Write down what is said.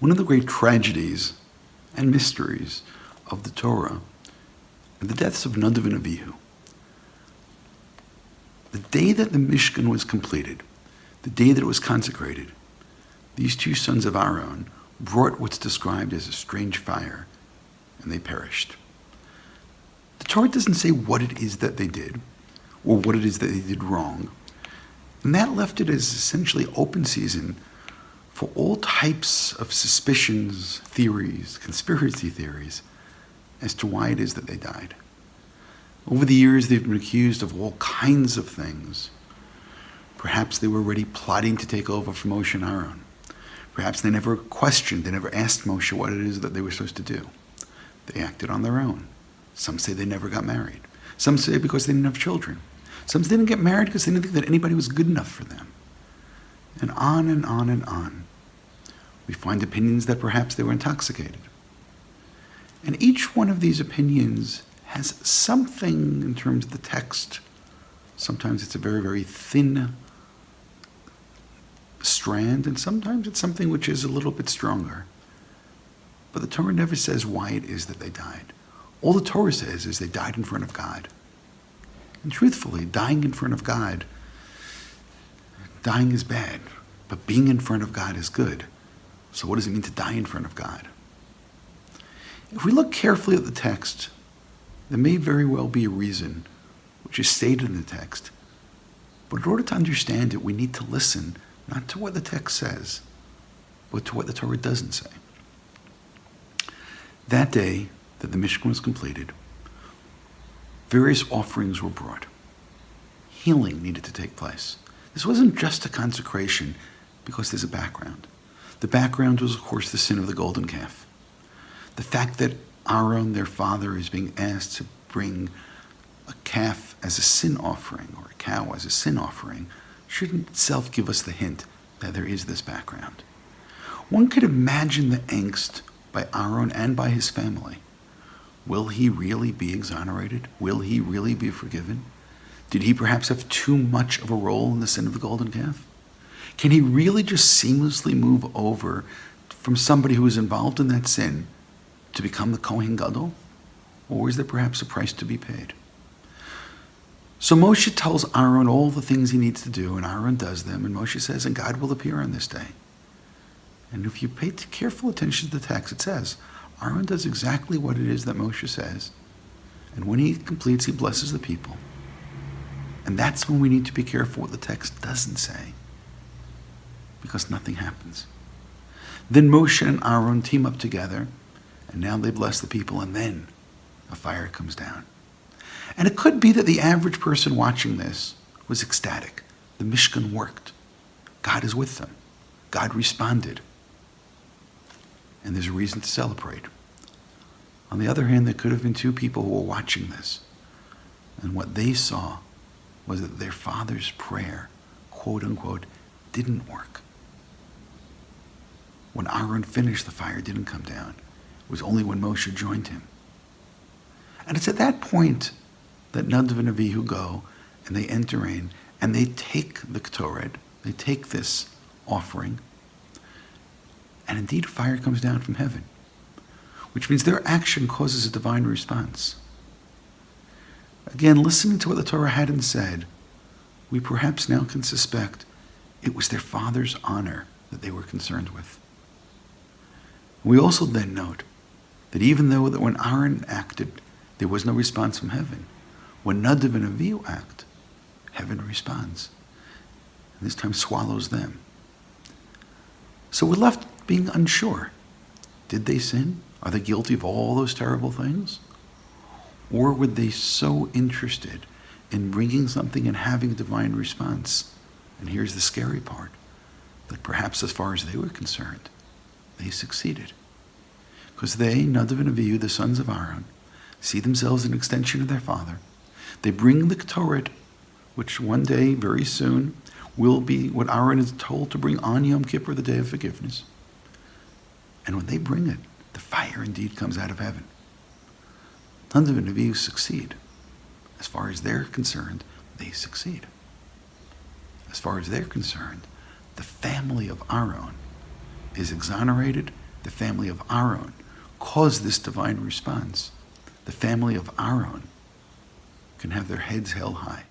One of the great tragedies and mysteries of the Torah are the deaths of Nadav and Avihu. The day that the Mishkan was completed, the day that it was consecrated, these two sons of Aaron brought what's described as a strange fire, and they perished. The Torah doesn't say what it is that they did, or what it is that they did wrong, and that left it as essentially open season for all types of suspicions, theories, conspiracy theories, as to why it is that they died. Over the years, they've been accused of all kinds of things. Perhaps they were already plotting to take over from Moshe and Aaron. Perhaps they never questioned, they never asked Moshe what it is that they were supposed to do. They acted on their own. Some say they never got married. Some say because they didn't have children. Some say they didn't get married because they didn't think that anybody was good enough for them. And on and on and on. We find opinions that perhaps they were intoxicated. And each one of these opinions has something in terms of the text. Sometimes it's a very, very thin strand, and sometimes it's something which is a little bit stronger. But the Torah never says why it is that they died. All the Torah says is they died in front of God. And truthfully, dying in front of God, dying is bad, but being in front of God is good. So what does it mean to die in front of God? If we look carefully at the text, there may very well be a reason which is stated in the text. But in order to understand it, we need to listen not to what the text says, but to what the Torah doesn't say. That day that the Mishkan was completed, various offerings were brought. Healing needed to take place. This wasn't just a consecration because there's a background. The background was, of course, the sin of the golden calf. The fact that Aaron, their father, is being asked to bring a calf as a sin offering, or a cow as a sin offering, shouldn't itself give us the hint that there is this background. One could imagine the angst by Aaron and by his family. Will he really be exonerated? Will he really be forgiven? Did he perhaps have too much of a role in the sin of the golden calf? Can he really just seamlessly move over from somebody who was involved in that sin to become the Kohen Gadol? Or is there perhaps a price to be paid? So Moshe tells Aaron all the things he needs to do, and Aaron does them, and Moshe says, and God will appear on this day. And if you pay careful attention to the text, it says, Aaron does exactly what it is that Moshe says, and when he completes, he blesses the people. And that's when we need to be careful what the text doesn't say, because nothing happens. Then Moshe and Aaron team up together, and now they bless the people, and then a fire comes down. And it could be that the average person watching this was ecstatic. The Mishkan worked. God is with them. God responded. And there's a reason to celebrate. On the other hand, there could have been two people who were watching this. And what they saw was that their father's prayer, quote unquote, didn't work. When Aaron finished, the fire didn't come down. It was only when Moshe joined him. And it's at that point that Nadav and Avihu go and they enter in and they take the Ketoret, they take this offering, and indeed fire comes down from heaven, which means their action causes a divine response. Again, listening to what the Torah hadn't said, we perhaps now can suspect it was their father's honor that they were concerned with. We also then note that even though that when Aaron acted, there was no response from heaven, when Nadav and Avihu act, heaven responds. And this time swallows them. So we're left being unsure. Did they sin? Are they guilty of all those terrible things? Or were they so interested in bringing something and having a divine response? And here's the scary part, that perhaps as far as they were concerned, they succeeded. Because they, Nadav and Avihu, the sons of Aaron, see themselves an extension of their father. They bring the Ketoret, which one day, very soon, will be what Aaron is told to bring on Yom Kippur, the day of forgiveness. And when they bring it, the fire indeed comes out of heaven. Nadav and Avihu succeed. As far as they're concerned, they succeed. As far as they're concerned, the family of Aaron is exonerated the family of Aaron, caused this divine response, the family of Aaron can have their heads held high.